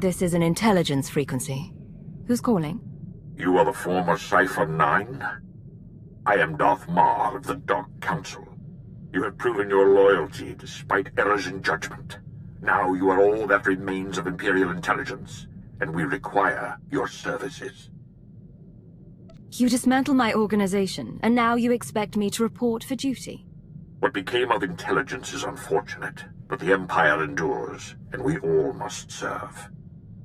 This is an intelligence frequency. Who's calling? You are the former Cipher Nine? I am Darth Marr of the Dark Council. You have proven your loyalty despite errors in judgment. Now you are all that remains of Imperial intelligence, and we require your services. You dismantle my organization, and now you expect me to report for duty? What became of intelligence is unfortunate, but the Empire endures, and we all must serve.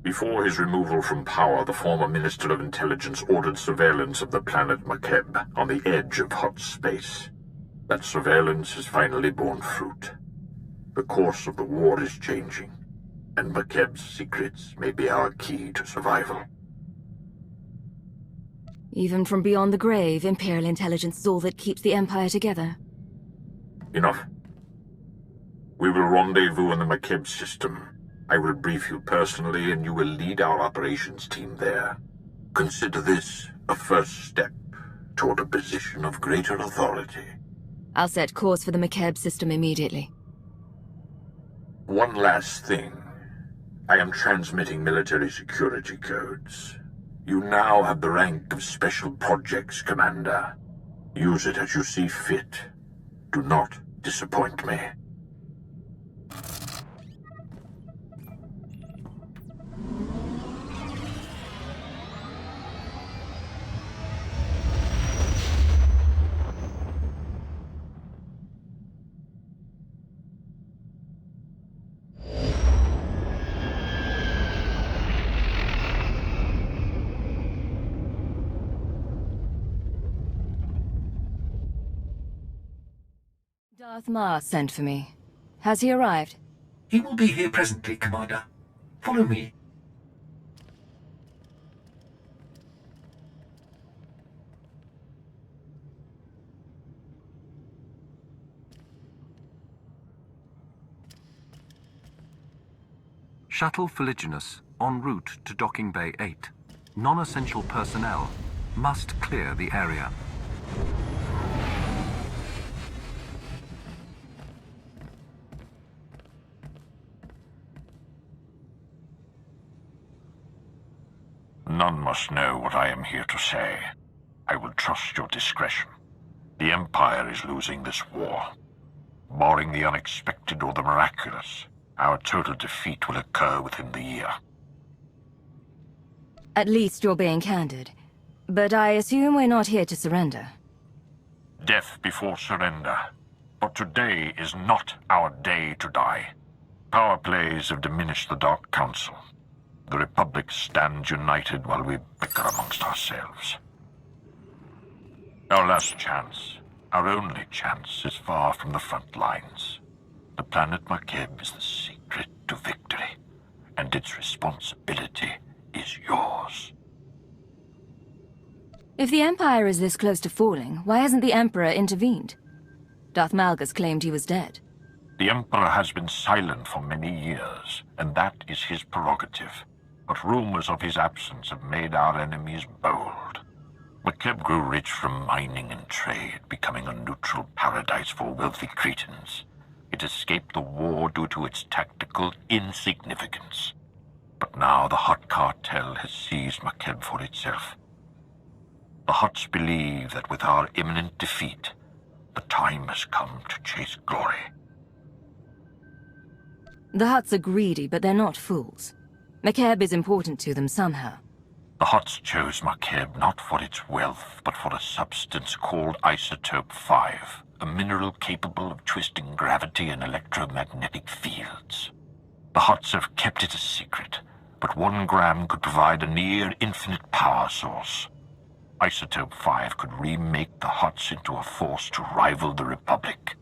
Before his removal from power, the former Minister of Intelligence ordered surveillance of the planet Makeb on the edge of Hutt space. That surveillance has finally borne fruit. The course of the war is changing, and Makeb's secrets may be our key to survival. Even from beyond the grave, Imperial intelligence is all that keeps the Empire together. Enough. We will rendezvous in the Makeb system. I will brief you personally, and you will lead our operations team there. Consider this a first step toward a position of greater authority. I'll set course for the Makeb system immediately. One last thing. I am transmitting military security codes. You now have the rank of Special Projects Commander. Use it as you see fit. Do not disappoint me. Darth Marr sent for me. Has he arrived? He will be here presently, Commander. Follow me. Shuttle Fuliginous en route to Docking Bay 8. Non-essential personnel must clear the area. None must know what I am here to say. I will trust your discretion. The Empire is losing this war. Barring the unexpected or the miraculous, our total defeat will occur within the year. At least you're being candid. But I assume we're not here to surrender. Death before surrender. But today is not our day to die. Power plays have diminished the Dark Council. The Republic stands united while we bicker amongst ourselves. Our last chance, our only chance, is far from the front lines. The planet Makeb is the secret to victory, and its responsibility is yours. If the Empire is this close to falling, why hasn't the Emperor intervened? Darth Malgus claimed he was dead. The Emperor has been silent for many years, and that is his prerogative. But rumors of his absence have made our enemies bold. Makeb grew rich from mining and trade, becoming a neutral paradise for wealthy Cretans. It escaped the war due to its tactical insignificance. But now the Hutt Cartel has seized Makeb for itself. The Hutts believe that with our imminent defeat, the time has come to chase glory. The Hutts are greedy, but they're not fools. Makeb is important to them somehow. The Hutts chose Makeb not for its wealth, but for a substance called Isotope 5, a mineral capable of twisting gravity and electromagnetic fields. The Hutts have kept it a secret, but 1 gram could provide a near-infinite power source. Isotope 5 could remake the Hutts into a force to rival the Republic.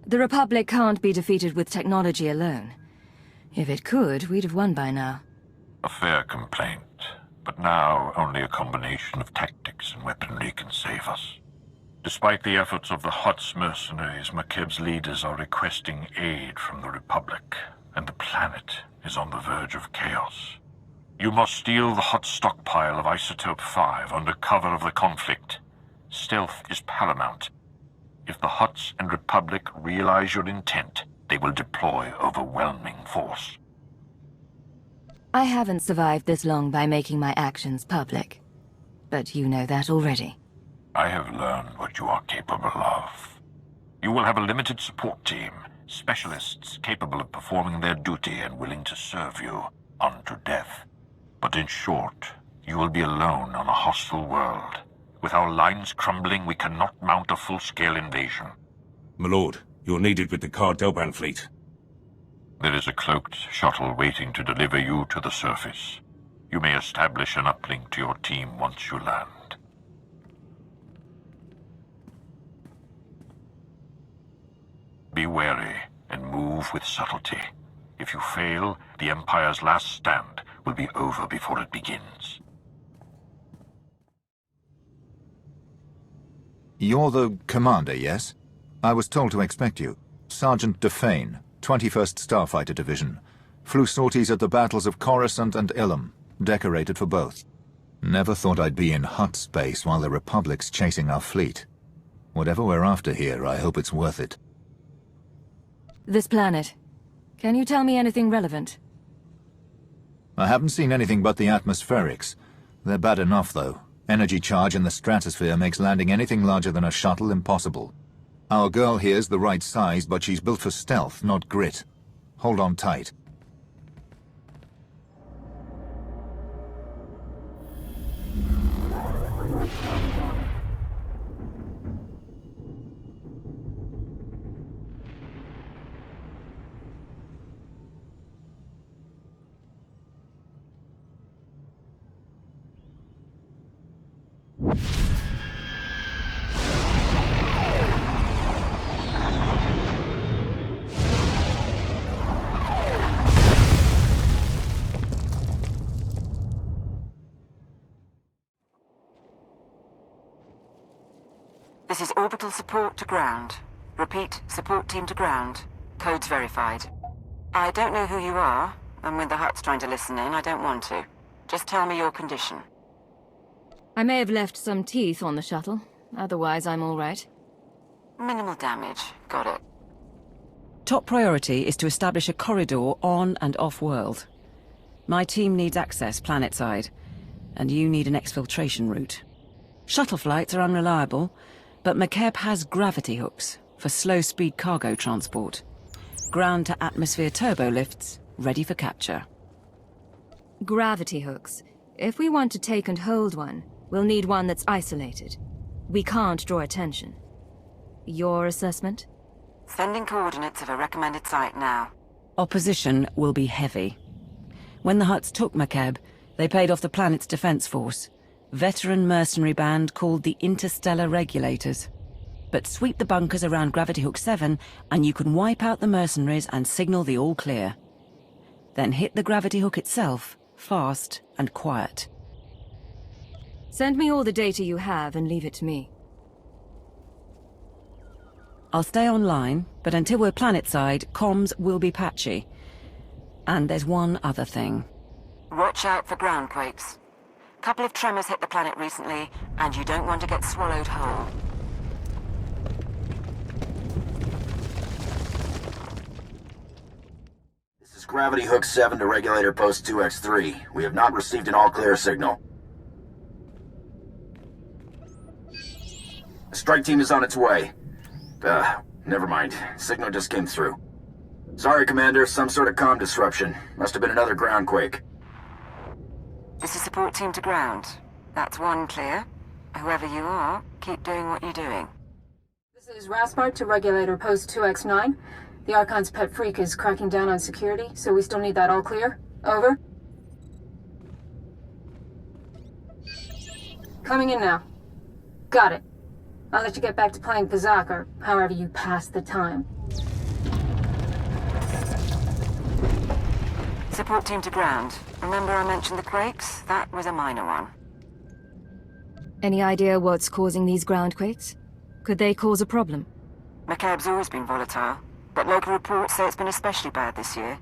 The Republic can't be defeated with technology alone. If it could, we'd have won by now. A fair complaint, but now only a combination of tactics and weaponry can save us. Despite the efforts of the Hutts mercenaries, Makeb's leaders are requesting aid from the Republic, and the planet is on the verge of chaos. You must steal the Hutt stockpile of Isotope 5 under cover of the conflict. Stealth is paramount. If the Hutts and Republic realize your intent, they will deploy overwhelming force. I haven't survived this long by making my actions public. But you know that already. I have learned what you are capable of. You will have a limited support team, specialists capable of performing their duty and willing to serve you unto death. But in short, you will be alone on a hostile world. With our lines crumbling, we cannot mount a full-scale invasion. My lord, you're needed with the Cartel fleet. There is a cloaked shuttle waiting to deliver you to the surface. You may establish an uplink to your team once you land. Be wary and move with subtlety. If you fail, the Empire's last stand will be over before it begins. You're the commander, yes? I was told to expect you. Sergeant Defane, 21st Starfighter Division. Flew sorties at the battles of Coruscant and Ilum. Decorated for both. Never thought I'd be in Hutt space while the Republic's chasing our fleet. Whatever we're after here, I hope it's worth it. This planet. Can you tell me anything relevant? I haven't seen anything but the atmospherics. They're bad enough, though. Energy charge in the stratosphere makes landing anything larger than a shuttle impossible. Our girl here's the right size, but she's built for stealth, not grit. Hold on tight. This is orbital support to ground. Repeat, support team to ground. Codes verified. I don't know who you are, and when the Hutt's trying to listen in, I don't want to. Just tell me your condition. I may have left some teeth on the shuttle. Otherwise, I'm all right. Minimal damage. Got it. Top priority is to establish a corridor on and off-world. My team needs access planet-side, and you need an exfiltration route. Shuttle flights are unreliable, but Makeb has gravity hooks for slow-speed cargo transport. Ground-to-atmosphere turbo-lifts ready for capture. Gravity hooks. If we want to take and hold one, we'll need one that's isolated. We can't draw attention. Your assessment? Sending coordinates of a recommended site now. Opposition will be heavy. When the Hutts took Makeb, they paid off the planet's defense force. Veteran mercenary band called the Interstellar Regulators. But sweep the bunkers around Gravity Hook 7 and you can wipe out the mercenaries and signal the all clear. Then hit the Gravity Hook itself, fast and quiet. Send me all the data you have and leave it to me. I'll stay online, but until we're planet-side, comms will be patchy. And there's one other thing. Watch out for ground quakes. Couple of tremors hit the planet recently, and you don't want to get swallowed whole. This is Gravity Hook 7 to Regulator Post 2X3. We have not received an all-clear signal. The strike team is on its way. Never mind. Signal just came through. Sorry, Commander, some sort of comm disruption. Must have been another ground quake. This is support team to ground. That's one clear. Whoever you are, keep doing what you're doing. This is Raspart to Regulator Post 2X9. The Archon's pet freak is cracking down on security, so we still need that all clear. Over. Coming in now. Got it. I'll let you get back to playing Kazakh, or however you pass the time. Support team to ground. Remember I mentioned the quakes? That was a minor one. Any idea what's causing these ground quakes? Could they cause a problem? Makeb's always been volatile, but local reports say it's been especially bad this year.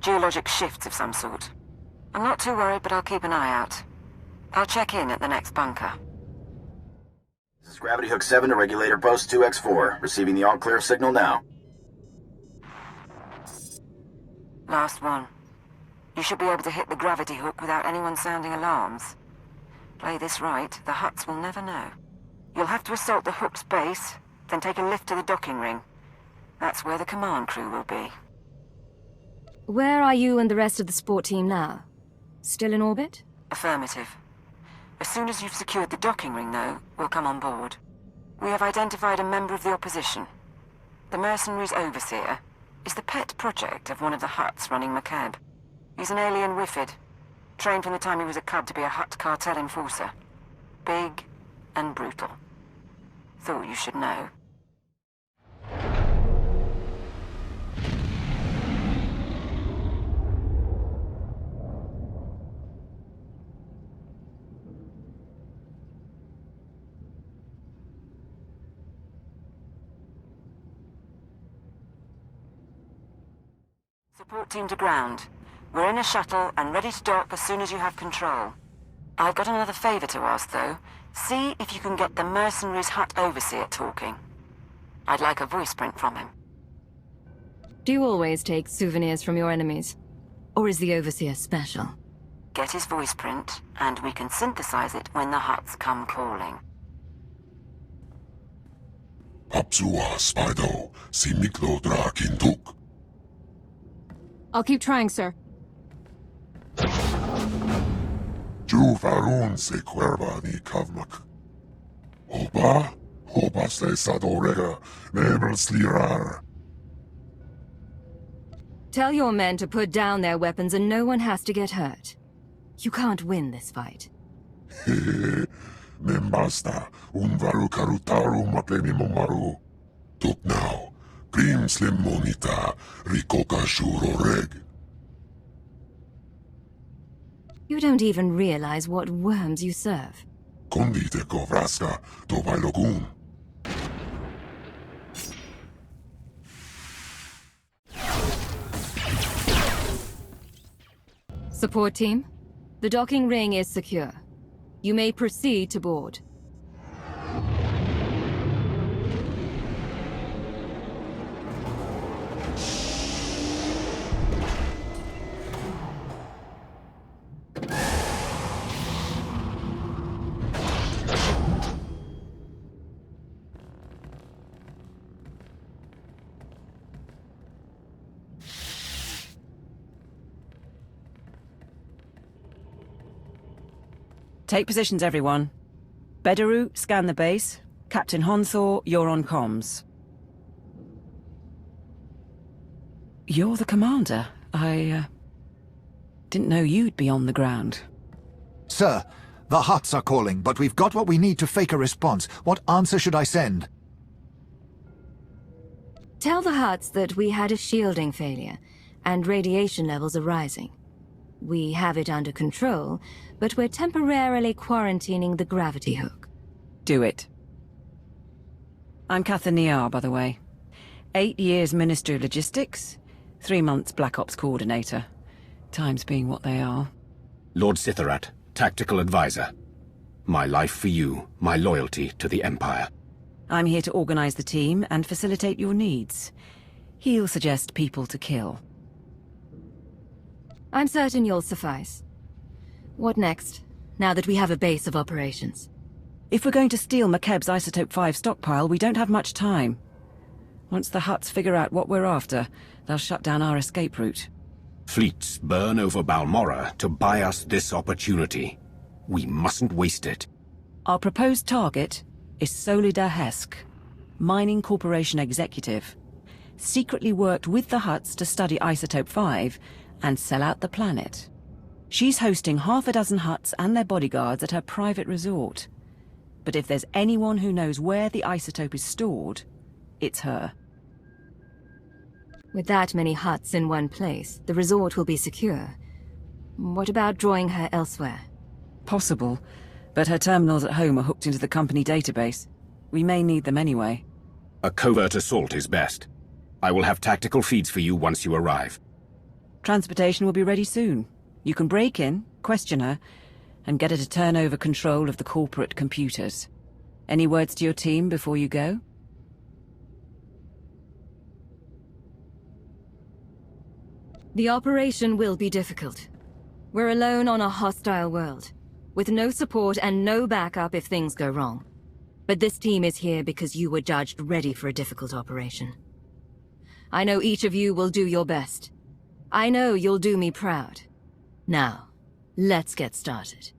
Geologic shifts of some sort. I'm not too worried, but I'll keep an eye out. I'll check in at the next bunker. This is Gravity Hook 7 to Regulator Post 2X4. Receiving the all-clear signal now. Last one. You should be able to hit the gravity hook without anyone sounding alarms. Play this right, the Hutts will never know. You'll have to assault the hook's base, then take a lift to the docking ring. That's where the command crew will be. Where are you and the rest of the support team now? Still in orbit? Affirmative. As soon as you've secured the docking ring, though, we'll come on board. We have identified a member of the opposition. The mercenary's overseer is the pet project of one of the Hutts running Makeb. He's an alien Wifid, trained from the time he was a cub to be a Hutt Cartel enforcer. Big and brutal. Thought you should know. Support team to ground. We're in a shuttle and ready to dock as soon as you have control. I've got another favor to ask, though. See if you can get the mercenary's Hutt overseer talking. I'd like a voice print from him. Do you always take souvenirs from your enemies? Or is the overseer special? Get his voice print, and we can synthesize it when the Hutts come calling. Apsua Spido, si Miklo Drakinduk. I'll keep trying, sir. Juvarun se cuerva ni kavmak. Oba se sadorega, nebel slirar. Tell your men to put down their weapons and no one has to get hurt. You can't win this fight. Membasta, unvaru karutaru maplemi momaru. Tuk now. Prim slim monita, rikoka shuro reg. You don't even realize what worms you serve. Kondite kovraska, to bailogun. Support team, the docking ring is secure. You may proceed to board. Take positions, everyone. Bedaru, scan the base. Captain Honthor, you're on comms. You're the commander. I didn't know you'd be on the ground. Sir, the Hutts are calling, but we've got what we need to fake a response. What answer should I send? Tell the Hutts that we had a shielding failure, and radiation levels are rising. We have it under control, but we're temporarily quarantining the gravity hook. Do it. I'm Cather Niar, by the way. 8 years Minister of Logistics, 3 months Black Ops Coordinator. Times being what they are. Lord Sitharat, Tactical Advisor. My life for you, my loyalty to the Empire. I'm here to organize the team and facilitate your needs. He'll suggest people to kill. I'm certain you'll suffice. What next, now that we have a base of operations? If we're going to steal Makeb's Isotope 5 stockpile, we don't have much time. Once the Hutts figure out what we're after, they'll shut down our escape route. Fleets burn over Balmorra to buy us this opportunity. We mustn't waste it. Our proposed target is Solida Hesk, Mining Corporation executive. Secretly worked with the Hutts to study Isotope 5 and sell out the planet. She's hosting half a dozen Hutts and their bodyguards at her private resort. But if there's anyone who knows where the isotope is stored, it's her. With that many Hutts in one place, the resort will be secure. What about drawing her elsewhere? Possible, but her terminals at home are hooked into the company database. We may need them anyway. A covert assault is best. I will have tactical feeds for you once you arrive. Transportation will be ready soon. You can break in, question her, and get her to turn over control of the corporate computers. Any words to your team before you go? The operation will be difficult. We're alone on a hostile world, with no support and no backup if things go wrong. But this team is here because you were judged ready for a difficult operation. I know each of you will do your best. I know you'll do me proud. Now, let's get started.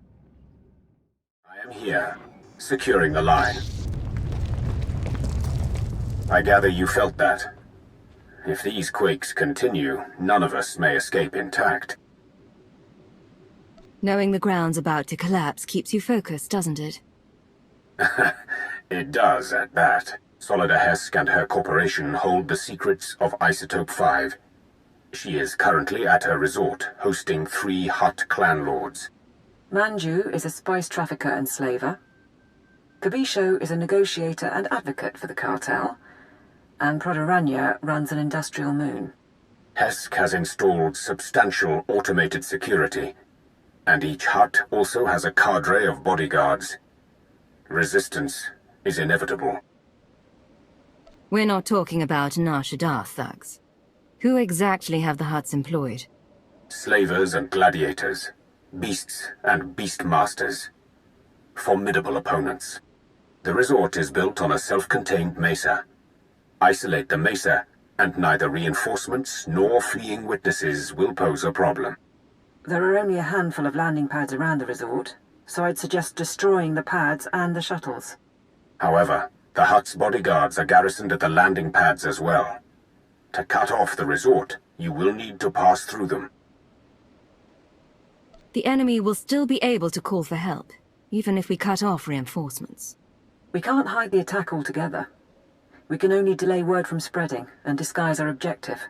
I am here, securing the line. I gather you felt that. If these quakes continue, none of us may escape intact. Knowing the ground's about to collapse keeps you focused, doesn't it? It does, at that. Solida Hesk and her corporation hold the secrets of Isotope 5. She is currently at her resort, hosting 3 Hutt clan lords. Manju is a spice trafficker and slaver. Kabisho is a negotiator and advocate for the cartel. And Prodoranya runs an industrial moon. Hesk has installed substantial automated security, and each Hutt also has a cadre of bodyguards. Resistance is inevitable. We're not talking about Nar Shaddaa thugs. Who exactly have the Hutts employed? Slavers and gladiators, beasts and beastmasters. Formidable opponents. The resort is built on a self-contained mesa. Isolate the mesa, and neither reinforcements nor fleeing witnesses will pose a problem. There are only a handful of landing pads around the resort, so I'd suggest destroying the pads and the shuttles. However, the Hutt's bodyguards are garrisoned at the landing pads as well. To cut off the resort, you will need to pass through them. The enemy will still be able to call for help, even if we cut off reinforcements. We can't hide the attack altogether. We can only delay word from spreading and disguise our objective.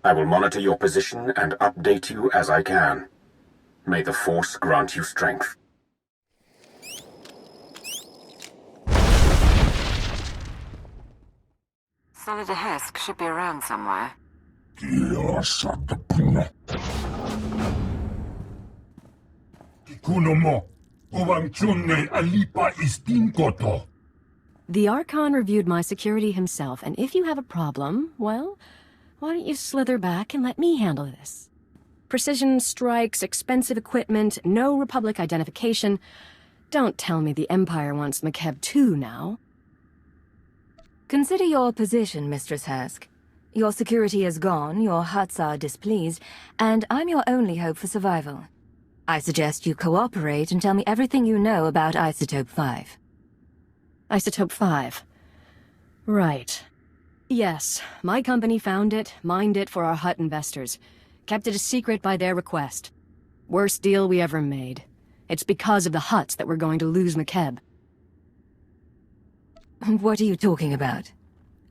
I will monitor your position and update you as I can. May the Force grant you strength. Solida Hesk should be around somewhere. The Archon reviewed my security himself, and if you have a problem, well, why don't you slither back and let me handle this? Precision strikes, expensive equipment, no Republic identification. Don't tell me the Empire wants Makeb too now. Consider your position, Mistress Hesk. Your security is gone, your Hutts are displeased, and I'm your only hope for survival. I suggest you cooperate and tell me everything you know about Isotope 5. Isotope 5. Right. Yes, my company found it, mined it for our Hutt investors. Kept it a secret by their request. Worst deal we ever made. It's because of the Hutts that we're going to lose Makeb. What are you talking about?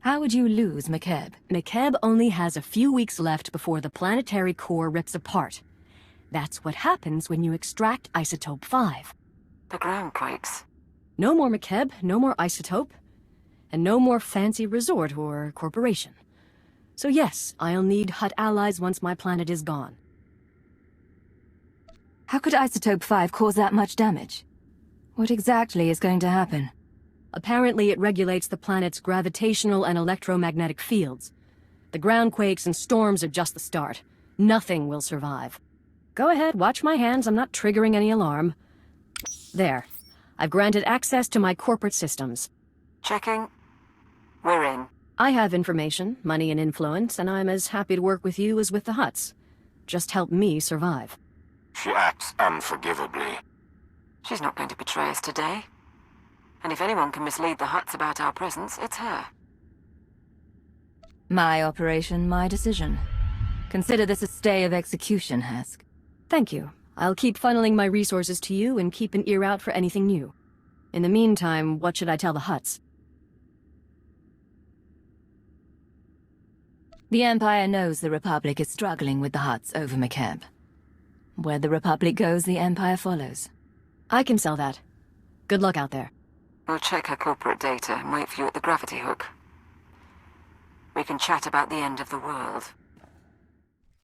How would you lose Makeb? Makeb only has a few weeks left before the planetary core rips apart. That's what happens when you extract Isotope 5. The ground quakes. No more Makeb, no more Isotope, and no more fancy resort or corporation. So yes, I'll need Hutt allies once my planet is gone. How could Isotope 5 cause that much damage? What exactly is going to happen? Apparently it regulates the planet's gravitational and electromagnetic fields. The ground quakes and storms are just the start. Nothing will survive. Go ahead, watch my hands, I'm not triggering any alarm. There. I've granted access to my corporate systems. Checking. We're in. I have information, money and influence, and I'm as happy to work with you as with the Hutts. Just help me survive. She acts unforgivably. She's not going to betray us today. And if anyone can mislead the Hutts about our presence, it's her. My operation, my decision. Consider this a stay of execution, Hesk. Thank you. I'll keep funneling my resources to you and keep an ear out for anything new. In the meantime, what should I tell the Hutts? The Empire knows the Republic is struggling with the Hutts over Makeb. Where the Republic goes, the Empire follows. I can sell that. Good luck out there. We'll check her corporate data and wait for you at the gravity hook. We can chat about the end of the world.